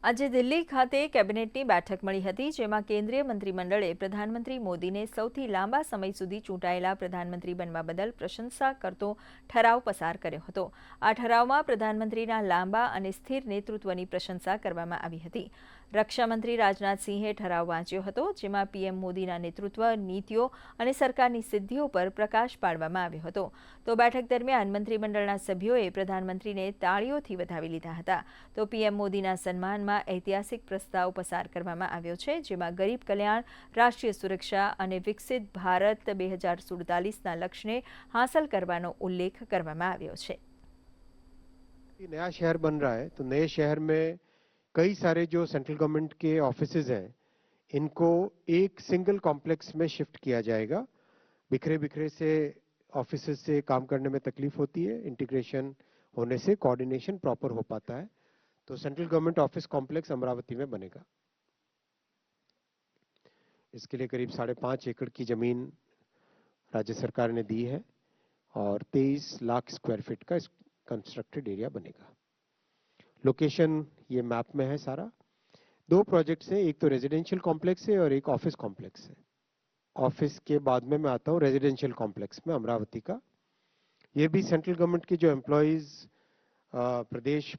આજે દિલ્હી ખાતે કેબિનેટની બેઠક મળી હતી, જેમાં કેન્દ્રીય મંત્રીમંડળે પ્રધાનમંત્રી મોદીને સૌથી લાંબા સમય સુધી ચૂંટાયેલા પ્રધાનમંત્રી બનવા બદલ પ્રશંસા કરતો ઠરાવ પસાર કર્યો હતો. આ ઠરાવમાં પ્રધાનમંત્રીના લાંબા અને સ્થિર નેતૃત્વની પ્રશંસા કરવામાં આવી હતી. રક્ષામંત્રી રાજનાથસિંહે ઠરાવ વાંચ્યો હતો, જેમાં પીએમ મોદીના નેતૃત્વ, નીતિઓ અને સરકારની સિદ્ધિઓ પર પ્રકાશ પાડવામાં આવ્યો હતો. તો બેઠક દરમિયાન મંત્રીમંડળના સભ્યોએ પ્રધાનમંત્રીને તાળીઓથી વધાવી લીધા હતા. તો પીએમ મોદીના સન્માનમાં ઐતિહાસિક પ્રસ્તાવ પસાર કરવામાં આવ્યો છે, જેમાં ગરીબ કલ્યાણ, રાષ્ટ્રીય સુરક્ષા અને વિકસિત ભારત 2047ના લક્ષ્યને હાંસલ કરવાનો ઉલ્લેખ કરવામાં આવ્યો છે. नया शहर बन रहा है तो नए शहर में कई सारे जो सेंट्रल गवर्नमेंट के ऑफिसेज हैं इनको एक सिंगल कॉम्प्लेक्स में शिफ्ट किया जाएगा. बिखरे बिखरे से ऑफिसेज से काम करने में तकलीफ होती है. इंटीग्रेशन होने से कोऑर्डिनेशन प्रॉपर हो पाता है. तो central government office complex Amravati में बनेगा. इसके लिए करीब 5.5 एकड़ की जमीन राज्य सरकार ने दी है और 23 लाख स्क्वायर फीट का कंस्ट्रक्टेड एरिया बनेगा. लोकेशन ये मैप में है सारा. 2 प्रोजेक्ट्स हैं, एक तो रेजिडेंशियल कॉम्प्लेक्स है और एक ऑफिस कॉम्प्लेक्स है. ऑफिस के बाद में मैं आता हूँ रेजिडेंशियल कॉम्प्लेक्स में अमरावती का. ये भी सेंट्रल गवर्नमेंट के जो एम्प्लॉयज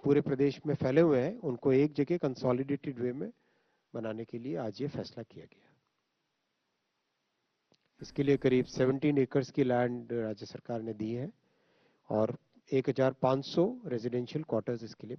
पूरे प्रदेश में फैले हुए हैं उनको एक जगह कंसोलिडेटेड वे में बनाने के लिए आज ये फैसला किया गया. इसके लिए करीब 17 एकर्स की लैंड राज्य सरकार ने दी है और 1500 रेजिडेंशियल क्वार्टर्स इसके लिए